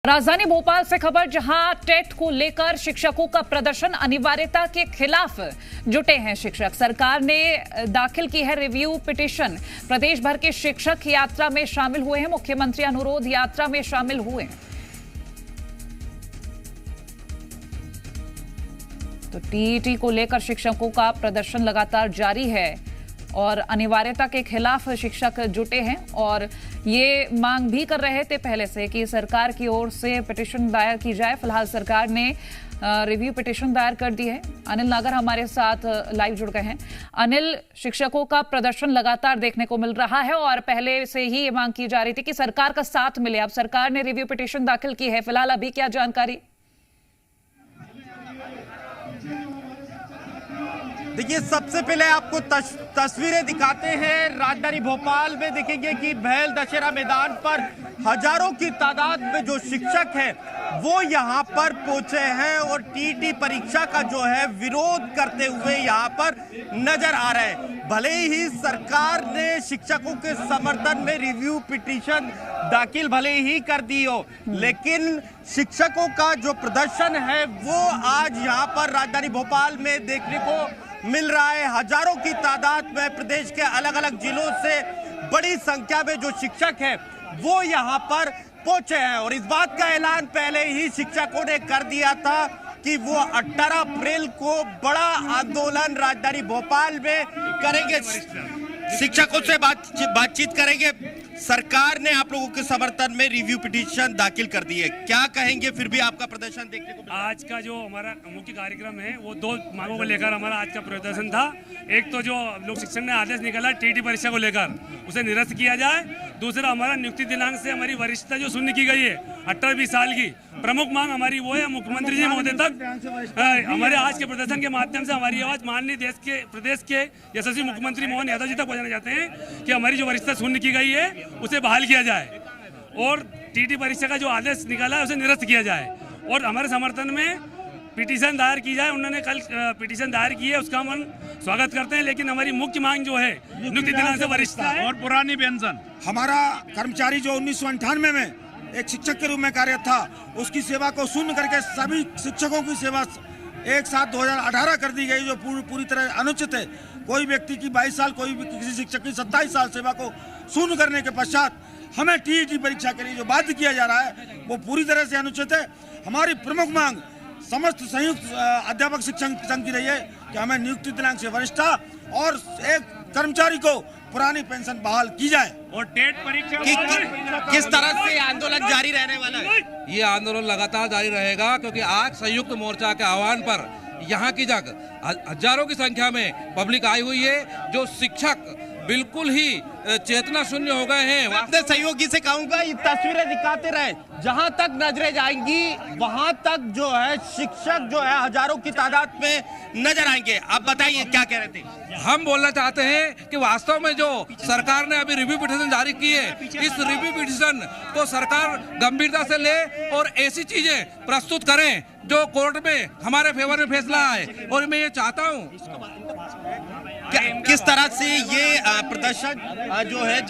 राजधानी भोपाल से खबर, जहां टेट को लेकर शिक्षकों का प्रदर्शन, अनिवार्यता के खिलाफ जुटे हैं शिक्षक। सरकार ने दाखिल की है रिव्यू पिटीशन। प्रदेश भर के शिक्षक यात्रा में शामिल हुए हैं। मुख्यमंत्री अनुरोध यात्रा में शामिल हुए। तो टीईटी को लेकर शिक्षकों का प्रदर्शन लगातार जारी है और अनिवार्यता के खिलाफ शिक्षक जुटे हैं और ये मांग भी कर रहे थे पहले से कि सरकार की ओर से पिटीशन दायर की जाए। फिलहाल सरकार ने रिव्यू पिटीशन दायर कर दी है। अनिल नागर हमारे साथ लाइव जुड़ गए हैं। अनिल, शिक्षकों का प्रदर्शन लगातार देखने को मिल रहा है और पहले से ही ये मांग की जा रही थी कि सरकार का साथ मिले। अब सरकार ने रिव्यू पिटीशन दाखिल की है, फिलहाल अभी क्या जानकारी? देखिए, सबसे पहले आपको तस्वीरें दिखाते हैं। राजधानी भोपाल में देखेंगे कि भेल दशहरा मैदान पर हजारों की तादाद में जो शिक्षक हैं वो यहां पर पहुंचे हैं और टीईटी परीक्षा का जो है विरोध करते हुए यहां पर नजर आ रहे हैं। भले ही सरकार ने शिक्षकों के समर्थन में रिव्यू पिटीशन दाखिल भले ही कर दी हो, लेकिन शिक्षकों का जो प्रदर्शन है वो आज यहां पर राजधानी भोपाल में देखने को मिल रहा है। हजारों की तादाद में प्रदेश के अलग अलग जिलों से बड़ी संख्या में जो शिक्षक हैं वो यहां पर पहुंचे हैं और इस बात का ऐलान पहले ही शिक्षकों ने कर दिया था कि वो 18 अप्रैल को बड़ा आंदोलन राजधानी भोपाल में करेंगे। शिक्षकों से बातचीत करेंगे। सरकार ने आप लोगों के समर्थन में रिव्यू पिटीशन दाखिल कर दी है, क्या कहेंगे? फिर भी आपका प्रदर्शन देखने को आज का जो हमारा मुख्य कार्यक्रम है वो दो मांगों को लेकर हमारा आज का प्रदर्शन था। एक तो जो लोक शिक्षण ने आदेश निकाला टीईटी परीक्षा को लेकर, उसे निरस्त किया जाए। दूसरा, हमारा नियुक्ति दिनांक से हमारी वरिष्ठता जो शून्य की गई है 18-20 साल की, प्रमुख मांग हमारी वो है मुख्यमंत्री जी महोदय तक हमारे आज के प्रदर्शन के माध्यम से हमारी आवाज माननीय प्रदेश के यशस्वी मुख्यमंत्री मोहन यादव जी तक पहुंचाना चाहते हैं कि हमारी जो वरिष्ठता शून्य की गई है उसे बहाल किया जाए और टीईटी परीक्षा का जो आदेश निकाला है उसे निरस्त किया जाए और हमारे समर्थन में पिटीशन दायर की जाए। उन्होंने कल पिटीशन दायर की है, उसका हम स्वागत करते हैं, लेकिन हमारी मुख्य मांग जो है नियुक्ति दिनांक से वरिष्ठता है और पुरानी पेंशन। हमारा कर्मचारी जो 1998 में एक शिक्षक के रूप में कार्यरत था, उसकी सेवा को शून्य करके सभी शिक्षकों की सेवा 1/7/2018 कर दी गई, जो पूरी तरह अनुचित है। कोई व्यक्ति की 22 साल, कोई भी किसी शिक्षक की 27 साल सेवा को शून्य करने के पश्चात हमें टीईटी परीक्षा के लिए जो बाध्य किया जा रहा है वो पूरी तरह से अनुचित है। हमारी प्रमुख मांग समस्त संयुक्त अध्यापक शिक्षक संघ की रही है कि हमें नियुक्ति दिनांक से वरिष्ठता और एक कर्मचारी को पुरानी पेंशन बहाल की जाए और टेट परीक्षा किस तरह से आंदोलन जारी रहने वाला है? ये आंदोलन लगातार जारी रहेगा क्योंकि आज संयुक्त मोर्चा के आह्वान पर यहाँ की हजारों की संख्या में पब्लिक आई हुई है। जो शिक्षक बिल्कुल ही चेतना शून्य हो गए हैं। अपने सहयोगी से कहूंगा ये तस्वीरें दिखाते रहे, जहां तक नजरें जाएंगी वहां तक जो है शिक्षक जो है हजारों की तादाद में नजर आएंगे। आप बताइए क्या कह रहे थे? हम बोलना चाहते हैं कि वास्तव में जो सरकार ने अभी रिव्यू पिटीशन जारी की है, इस रिव्यू पिटीशन को सरकार गंभीरता से ले और ऐसी चीजें प्रस्तुत करें जो कोर्ट में हमारे फेवर में फैसला आए। और मैं ये चाहता हूँ किस तरह से ये प्रदर्शन जो है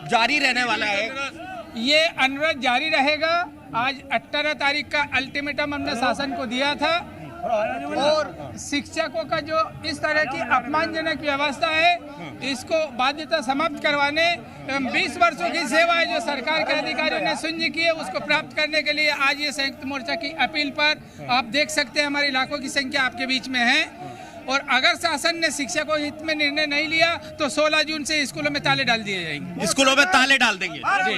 जारी रहने वाला है? ये अनुरोध जारी रहेगा। आज 18 तारीख का अल्टीमेटम हमने शासन को दिया था और शिक्षकों का जो इस तरह की अपमानजनक व्यवस्था है इसको बाध्यता समाप्त करवाने 20 वर्षों की सेवा है जो सरकार के अधिकारियों ने शून्य की है उसको प्राप्त करने के लिए आज ये संयुक्त मोर्चा की अपील पर आप देख सकते हैं हमारी लाखों की संख्या आपके बीच में है। और अगर शासन ने शिक्षकों हित में निर्णय नहीं लिया तो 16 जून से स्कूलों में ताले डाल दिए जाएंगे। स्कूलों में ताले डाल देंगे जी।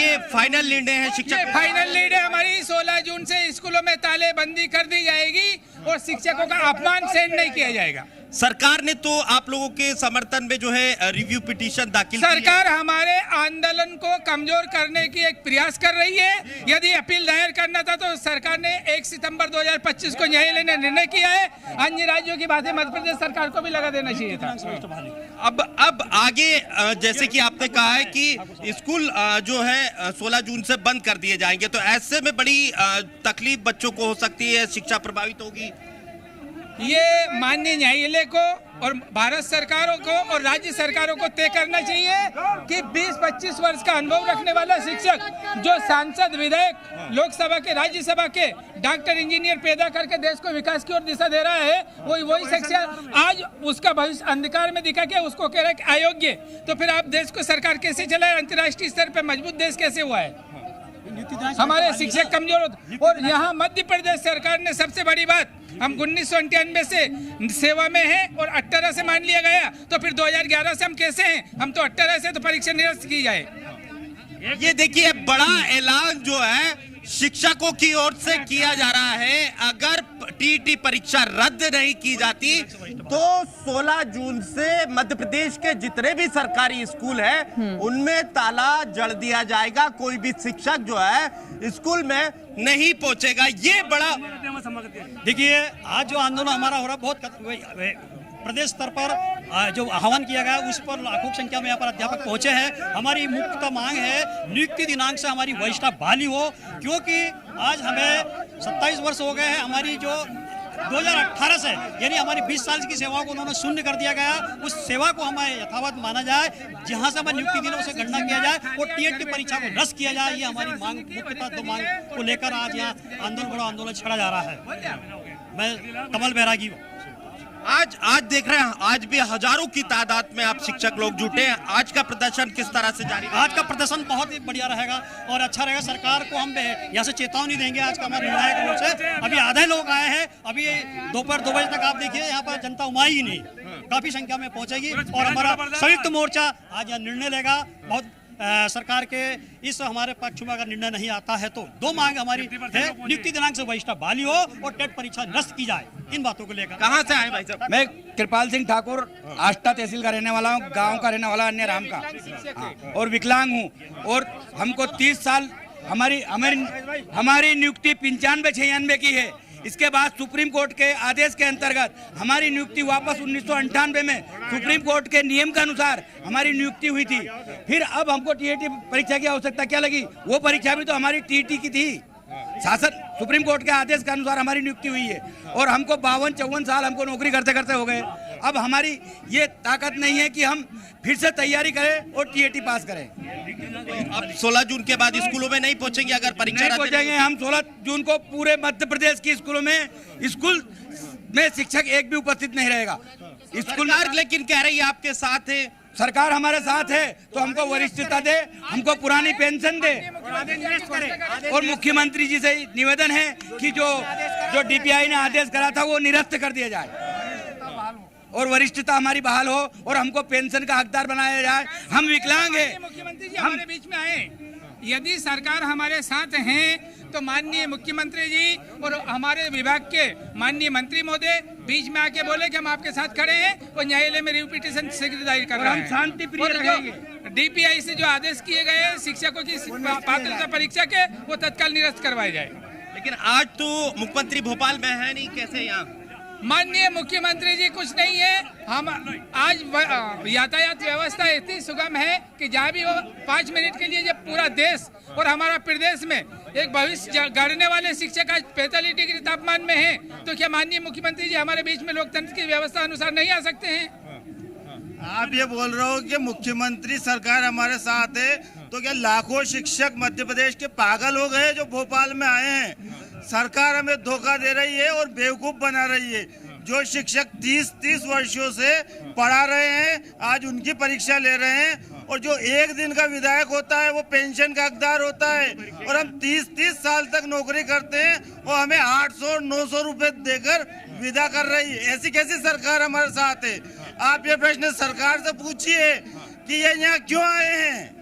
ये फाइनल निर्णय है शिक्षक? फाइनल निर्णय हमारी 16 जून से स्कूलों में तालेबंदी कर दी जाएगी और शिक्षकों का अपमान सहन नहीं किया जाएगा। सरकार ने तो आप लोगों के समर्थन में जो है रिव्यू पिटीशन दाखिल की है। सरकार हमारे आंदोलन को कमजोर करने की एक प्रयास कर रही है। यदि अपील दायर करना था तो सरकार ने 1 सितंबर 2025 को न्यायालय ने निर्णय किया है। अन्य राज्यों की बातें मध्य प्रदेश सरकार को भी लगा देना चाहिए था। अब आगे जैसे कि आपने कहा है कि स्कूल जो है 16 जून से बंद कर दिए जाएंगे, तो ऐसे में बड़ी तकलीफ बच्चों को हो सकती है, शिक्षा प्रभावित होगी। ये माननीय न्यायालय को और भारत सरकारों को और राज्य सरकारों को तय करना चाहिए कि 20-25 वर्ष का अनुभव रखने वाला शिक्षक जो सांसद, विधायक, लोकसभा के, राज्यसभा के, डॉक्टर, इंजीनियर पैदा करके देश को विकास की ओर दिशा दे रहा है, वही शिक्षक आज उसका भविष्य अंधकार में दिखा के उसको कह रहा है कि अयोग्य। तो फिर आप देश को सरकार कैसे चलाए? अंतर्राष्ट्रीय स्तर पर मजबूत देश कैसे हुआ है? हमारे शिक्षक कमजोर होते। और यहाँ मध्य प्रदेश सरकार ने सबसे बड़ी बात, हम 1998 से सेवा में हैं और 18 से मान लिया गया, तो फिर 2011 से हम कैसे हैं? हम तो 18 से तो परीक्षा निरस्त की जाए। ये देखिए बड़ा ऐलान जो है शिक्षकों की ओर से किया जा रहा है। अगर टीईटी परीक्षा रद्द नहीं की जाती तो 16 जून से मध्य प्रदेश के जितने भी सरकारी स्कूल हैं उनमें ताला जड़ दिया जाएगा। कोई भी शिक्षक जो है स्कूल में नहीं पहुंचेगा। ये बड़ा देखिए, आज जो आंदोलन हमारा हो रहा बहुत प्रदेश स्तर पर जो आह्वान किया गया उस पर लाखों की संख्या में यहाँ पर अध्यापक पहुंचे हैं। हमारी मुख्य मांग है नियुक्ति दिनांक से हमारी वरिष्ठता बहाली हो, क्योंकि आज हमें 27 वर्ष हो गए हैं। हमारी जो 2018 से यानी हमारी 20 साल की सेवाओं को उन्होंने शून्य कर दिया गया। उस सेवा को हमें यथावत माना जाए, जहां से हमें नियुक्ति दिनों से गणना किया जाए और टीईटी परीक्षा को रद्द किया जाए। ये हमारी मांग, मुख्यतः दो मांग को लेकर आज यहाँ बड़ा आंदोलन छेड़ा जा रहा है। मैं कमल बैरागी हूँ। आज देख रहे हैं, आज भी हजारों की तादाद में आप शिक्षक लोग जुटे हैं। आज का प्रदर्शन किस तरह से जारी रहेगा? आज का प्रदर्शन बहुत ही बढ़िया रहेगा और अच्छा रहेगा। सरकार को हम यहाँ से चेतावनी देंगे। आज का हमारे निर्णायक रूप से अभी आधे लोग आए हैं। अभी दोपहर 2 बजे तक आप देखिए यहाँ पर जनता उमाई ही नहीं, काफी संख्या में पहुंचेगी और हमारा संयुक्त मोर्चा आज यहाँ निर्णय लेगा। बहुत सरकार के इस हमारे पक्ष में अगर निर्णय नहीं आता है तो दो मांग हमारी है, नियुक्ति दिनांक से वरिष्ठता बहाली हो और टेट परीक्षा निरस्त की जाए। इन बातों को लेकर कहां से आए भाई साहब? मैं कृपाल सिंह ठाकुर, आष्टा तहसील का रहने वाला हूँ, गांव का रहने वाला अन्य राम का, और विकलांग हूँ। और हमको 30 साल हमारी नियुक्ति 95-96 की है। इसके बाद सुप्रीम कोर्ट के आदेश के अंतर्गत हमारी नियुक्ति वापस 1998 में सुप्रीम कोर्ट के नियम के अनुसार हमारी नियुक्ति हुई थी। फिर अब हमको टीईटी परीक्षा की आवश्यकता क्या लगी? वो परीक्षा भी तो हमारी टीईटी की थी। शासन सुप्रीम कोर्ट के आदेश के अनुसार हमारी नियुक्ति हुई है और हमको 52-54 साल हमको नौकरी करते करते हो गए। अब हमारी ये ताकत नहीं है कि हम फिर से तैयारी करें और टीईटी पास करें। अब 16 जून के बाद स्कूलों में नहीं पहुंचेंगे? अगर परीक्षा नहीं पहुंचेंगे हम 16 जून को पूरे मध्य प्रदेश की स्कूल में शिक्षक एक भी उपस्थित नहीं रहेगा। स्कूल लेकिन कह रही है आपके साथ है, सरकार हमारे साथ है तो हमको वरिष्ठता दे, हमको पुरानी पेंशन दे और मुख्यमंत्री जी से निवेदन है कि जो डीपीआई ने आदेश करा था वो निरस्त कर दिया जाए और वरिष्ठता हमारी बहाल हो और हमको पेंशन का हकदार बनाया जाए। हम विकलांग हैं। मुख्यमंत्री जी हमारे बीच में आए। यदि सरकार हमारे साथ हैं तो माननीय मुख्यमंत्री जी और हमारे विभाग के माननीय मंत्री महोदय बीच में आके बोले कि हम आपके साथ खड़े हैं और न्यायालय में रिव्यू पिटीशन शीघ्र दायर कर रहे हैं। शांति प्रिय रहेंगे। डीपीआई से जो आदेश किए गए शिक्षकों की पात्रता परीक्षा के वो तत्काल निरस्त करवाए जाए। लेकिन आज तो मुख्यमंत्री भोपाल में है नहीं, कैसे यहाँ? माननीय मुख्यमंत्री जी कुछ नहीं है। हम आज यातायात व्यवस्था इतनी सुगम है कि जहाँ भी हो 5 मिनट के लिए जब पूरा देश और हमारा प्रदेश में एक भविष्य गढ़ने वाले शिक्षक आज 45 डिग्री तापमान में है, तो क्या माननीय मुख्यमंत्री जी हमारे बीच में लोकतंत्र की व्यवस्था अनुसार नहीं आ सकते हैं? आप ये बोल रहे हो कि मुख्यमंत्री सरकार हमारे साथ है, तो क्या लाखों शिक्षक मध्य प्रदेश के पागल हो गए जो भोपाल में आए हैं? सरकार हमें धोखा दे रही है और बेवकूफ बना रही है। जो शिक्षक 30 वर्षों से पढ़ा रहे हैं आज उनकी परीक्षा ले रहे हैं और जो एक दिन का विधायक होता है वो पेंशन का हकदार होता है और हम 30 साल तक नौकरी करते हैं और हमें 800-900 रुपए देकर विदा कर रही है। ऐसी कैसी सरकार हमारे साथ है? आप ये प्रश्न सरकार से पूछिए कि ये यहाँ क्यों आए हैं।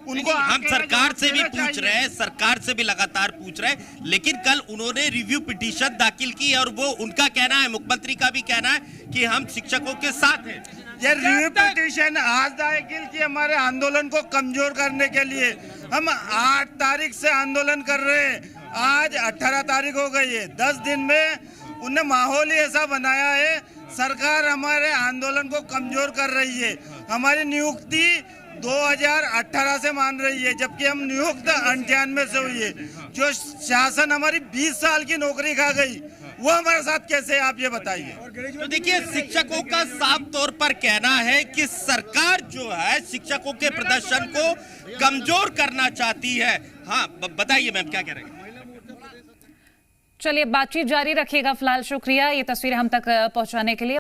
उनको हम सरकार से भी पूछ रहे हैं, सरकार से भी लगातार पूछ रहे हैं, लेकिन कल उन्होंने रिव्यू पिटीशन दाखिल की और वो उनका कहना है, मुख्यमंत्री का भी कहना है कि हम शिक्षकों के साथ हैं। ये रिव्यू पिटीशन आज दाखिल की हमारे आंदोलन को कमजोर करने के लिए। हम 8 तारीख से आंदोलन कर रहे हैं, आज 18 तारीख हो गई है। 10 दिन में उन्हें माहौल ही ऐसा बनाया है। सरकार हमारे आंदोलन को कमजोर कर रही है। हमारी नियुक्ति 2018 से मान रही है, जबकि हम नियुक्त 98 से हुई है। जो शासन हमारी 20 साल की नौकरी खा गई, वो हमारे साथ कैसे, आप ये बताइए। तो देखिए, शिक्षकों का साफ तौर पर कहना है कि सरकार जो है शिक्षकों के प्रदर्शन को कमजोर करना चाहती है। हाँ, बताइए मैम, क्या कह रहे हैं? चलिए, बातचीत जारी रखिएगा। फिलहाल शुक्रिया ये तस्वीरें हम तक पहुंचाने के लिए।